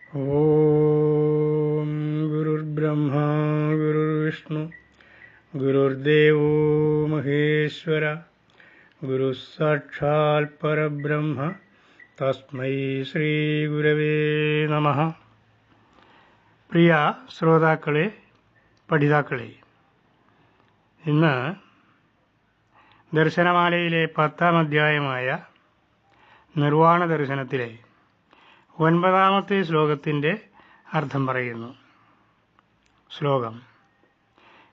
ഓം ഗുരുർബ്രഹ്മ ഗുരുർവിഷ്ണു ഗുരുർദേവോ മഹേശ്വര ഗുരുസാക്ഷാൽ പരബ്രഹ്മ തസ്മൈ ശ്രീ ഗുരവേ നമഃ. പ്രിയ ശ്രോതാക്കളെ, പഠിതാക്കളെ, ഇന്ന് ദർശനമാലയിലെ 10ാം അധ്യായമായ നിർവാണ ദർശനത്തിലെ 9ാമത്തെ ശ്ലോകത്തിൻ്റെ അർത്ഥം പറയുന്നു. ശ്ലോകം: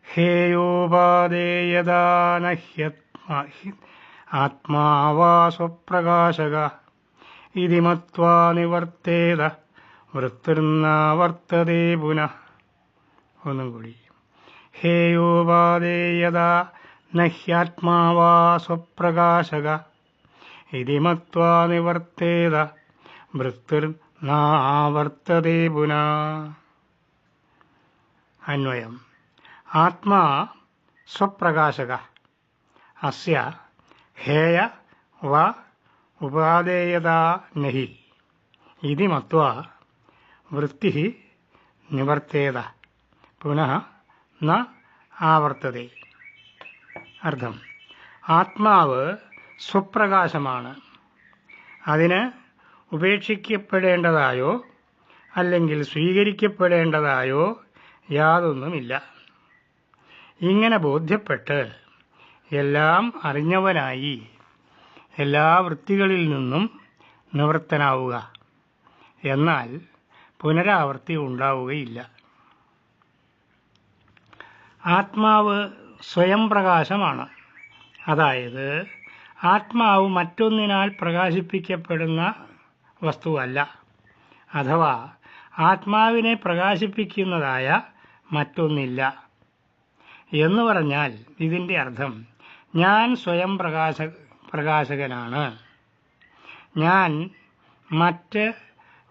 ഹേയോപാദേയദാനഹ്യാത്മാ സ്വപ്രകാശക ഇതി മത്വാ നിവർത്തേത വൃത്തിർനാവർത്തതേ പുനഃ. ഒന്നും കൂടി: ഹേയോപാദേയദാ നഹ്യാത്മാ സ്വപ്രകാശക ഇതി മത്വാ നിവർത്തേത വൃത്തിർനാവർത്തതേ പുനഃ. അന്വയം: ആത്മാ സ്വപ്രകാശക അസ്യ ഹേയ വ ഉപാദേയതാ നഹി ഇതി മത്വാ വൃത്തിഃ നിവർത്തേത പുനഃ ന ആവർത്തതേ. അർത്ഥം: ആത്മാവ് സ്വപ്രകാശമാണ്. അതിന് ഉപേക്ഷിക്കപ്പെടേണ്ടതായോ അല്ലെങ്കിൽ സ്വീകരിക്കപ്പെടേണ്ടതായോ യാതൊന്നുമില്ല. ഇങ്ങനെ ബോധ്യപ്പെട്ട് എല്ലാം അറിഞ്ഞവനായി എല്ലാ വൃത്തികളിൽ നിന്നും നിവൃത്തനാവുക. എന്നാൽ പുനരാവർത്തി ഉണ്ടാവുകയില്ല. ആത്മാവ് സ്വയം പ്രകാശമാണ്. അതായത് ആത്മാവ് മറ്റൊന്നിനാൽ പ്രകാശിപ്പിക്കപ്പെടുന്ന വസ്തുവല്ല. അഥവാ ആത്മാവിനെ പ്രകാശിപ്പിക്കുന്നതായ മറ്റൊന്നില്ല എന്ന് പറഞ്ഞാൽ ഇതിൻ്റെ അർത്ഥം ഞാൻ സ്വയം പ്രകാശകനാണ്, ഞാൻ മറ്റ്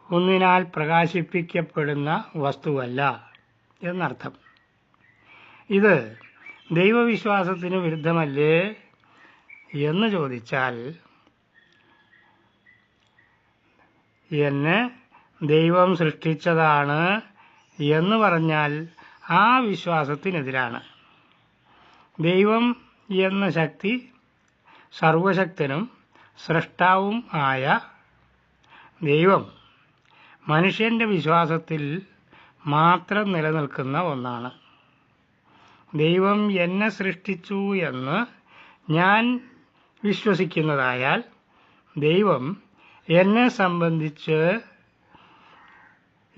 ഒന്നിനാൽ പ്രകാശിപ്പിക്കപ്പെടുന്ന വസ്തുവല്ല എന്നർത്ഥം. ഇത് ദൈവവിശ്വാസത്തിന് വിരുദ്ധമല്ലേ എന്ന് ചോദിച്ചാൽ, എന്നെ ദൈവം സൃഷ്ടിച്ചതാണ് എന്ന് പറഞ്ഞാൽ ആ വിശ്വാസത്തിനെതിരാണ്. ദൈവം എന്ന ശക്തി സർവശക്തനും സൃഷ്ടാവും ആയ ദൈവം മനുഷ്യൻ്റെ വിശ്വാസത്തിൽ മാത്രം നിലനിൽക്കുന്ന ഒന്നാണ്. ദൈവം എന്നെ സൃഷ്ടിച്ചു എന്ന് ഞാൻ വിശ്വസിക്കുന്നതായാൽ ദൈവം എന്നെ സംബന്ധിച്ച്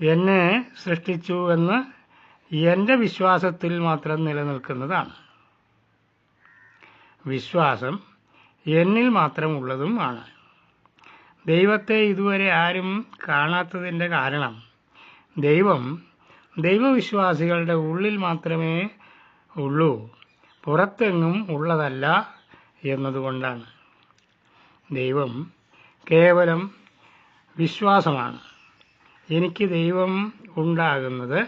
എന്നെ സൃഷ്ടിച്ചു എന്ന് എൻ്റെ വിശ്വാസത്തിൽ മാത്രം നിലനിൽക്കുന്നതാണ്. വിശ്വാസം എന്നിൽ മാത്രമുള്ളതും ആണ്. ദൈവത്തെ ഇതുവരെ ആരും കാണാത്തതിൻ്റെ കാരണം ദൈവം ദൈവവിശ്വാസികളുടെ ഉള്ളിൽ മാത്രമേ ഉള്ളൂ, പുറത്തെങ്ങും ഉള്ളതല്ല എന്നതുകൊണ്ടാണ്. ദൈവം കേവലം വിശ്വാസമാണ്. എനിക്ക് ദൈവം ഉണ്ടാകുന്നത്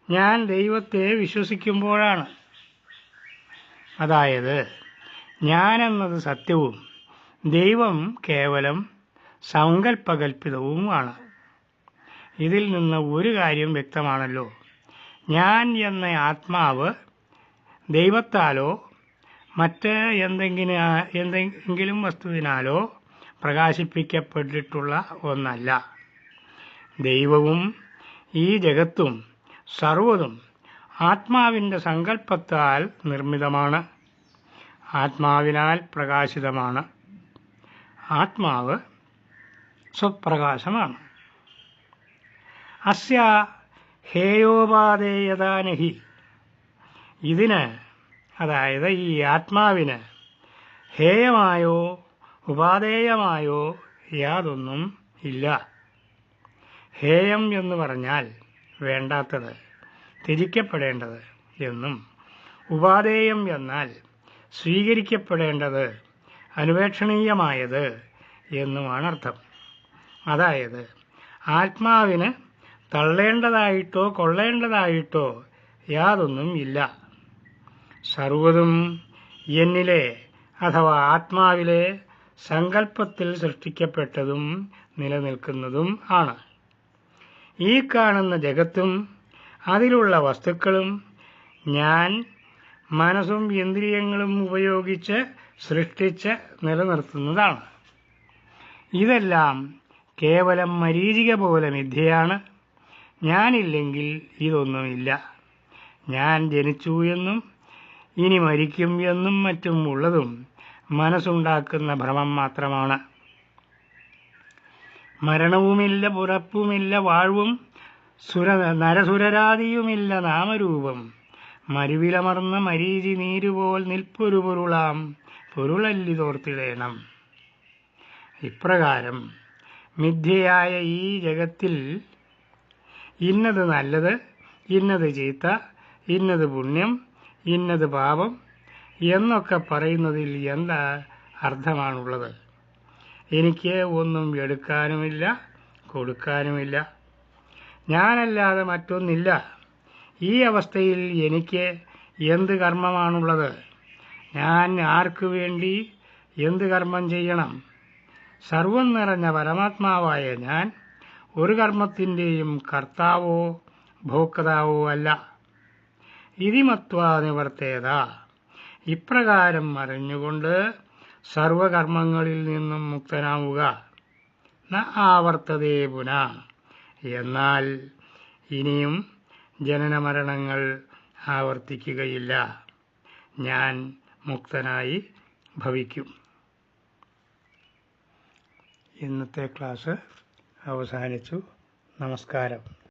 ഞാൻ ദൈവത്തെ വിശ്വസിക്കുമ്പോഴാണ്. അതായത് ഞാനെന്നത് സത്യവും ദൈവം കേവലം സങ്കല്പകൽപ്പിതവുമാണ്. ഇതിൽ നിന്ന് ഒരു കാര്യം വ്യക്തമാണല്ലോ: ഞാൻ എന്ന ആത്മാവ് ദൈവത്താലോ മറ്റ് എന്തെങ്കിലും വസ്തുവിനാലോ പ്രകാശിപ്പിക്കപ്പെട്ടിട്ടുള്ള ഒന്നല്ല. ദൈവവും ഈ ജഗത്തും സർവ്വതും ആത്മാവിൻ്റെ സങ്കല്പത്താൽ നിർമ്മിതമാണ്, ആത്മാവിനാൽ പ്രകാശിതമാണ്. ആത്മാവ് സ്വപ്രകാശമാണ്. അസ്യ ഹേയോപാദേയതാ നഹി, ഇതിന്, അതായത് ഈ ആത്മാവിന് ഹേയമായോ ഉപാദേയമായോ യാതൊന്നും ഇല്ല. ഹേയം എന്ന് പറഞ്ഞാൽ വേണ്ടാത്തത്, ത്യജിക്കപ്പെടേണ്ടത് എന്നും ഉപാദേയം എന്നാൽ സ്വീകരിക്കപ്പെടേണ്ടത്, അനുപേക്ഷണീയമായത് എന്നുമാണ് അർത്ഥം. അതായത് ആത്മാവിന് തള്ളേണ്ടതായിട്ടോ കൊള്ളേണ്ടതായിട്ടോ യാതൊന്നും ഇല്ല. സർവ്വതും എന്നിലെ അഥവാ ആത്മാവിലെ സങ്കല്പത്തിൽ സൃഷ്ടിക്കപ്പെട്ടതും നിലനിൽക്കുന്നതും ആണ്. ഈ കാണുന്ന ജഗത്തും അതിലുള്ള വസ്തുക്കളും ഞാൻ മനസ്സും ഇന്ദ്രിയങ്ങളും ഉപയോഗിച്ച് സൃഷ്ടിച്ച് നിലനിർത്തുന്നതാണ്. ഇതെല്ലാം കേവലം മരീചിക പോലെ മിഥ്യയാണ്. ഞാനില്ലെങ്കിൽ ഇതൊന്നുമില്ല. ഞാൻ ജനിച്ചു എന്നും ഇനി മരിക്കും എന്നും മറ്റും ഉള്ളതും മനസ്സുണ്ടാക്കുന്ന ഭ്രമം മാത്രമാണ്. മരണവുമില്ല, പുറപ്പുമില്ല, വാഴ്വും നരസുരരാതിയുമില്ല നാമരൂപം. മരുവിലമർന്ന മരീചി നീരുപോൽ നിൽപ്പൊരു പൊരുളാം പൊരുളല്ലിതോർത്തിടേണം. ഇപ്രകാരം മിഥ്യയായ ഈ ജഗത്തിൽ ഇന്നത് നല്ലത്, ഇന്നത് ചീത്ത, ഇന്നത് പുണ്യം, ഇന്നത് പാപം എന്നൊക്കെ പറയുന്നതിൽ എന്താ അർത്ഥമാണുള്ളത്? എനിക്ക് ഒന്നും എടുക്കാനുമില്ല, കൊടുക്കാനുമില്ല. ഞാനല്ലാതെ മറ്റൊന്നില്ല. ഈ അവസ്ഥയിൽ എനിക്ക് എന്ത് കർമ്മമാണുള്ളത്? ഞാൻ ആർക്കു വേണ്ടി എന്ത് കർമ്മം ചെയ്യണം? സർവം നിറഞ്ഞ പരമാത്മാവായ ഞാൻ ഒരു കർമ്മത്തിൻ്റെയും കർത്താവോ ഭോക്താവോ അല്ല. ഇതി മത്വാ നിവർത്തേത. ഇപ്രകാരം അറിഞ്ഞുകൊണ്ട് സർവകർമ്മങ്ങളിൽ നിന്നും മുക്തനാവുക. ന ആവർത്തതേ പുനഃ. എന്നാൽ ഇനിയും ജനനമരണങ്ങൾ ആവർത്തിക്കുകയില്ല. ഞാൻ മുക്തനായി ഭവിക്കും. ഇന്നത്തെ ക്ലാസ് അവസാനിച്ചു. നമസ്കാരം.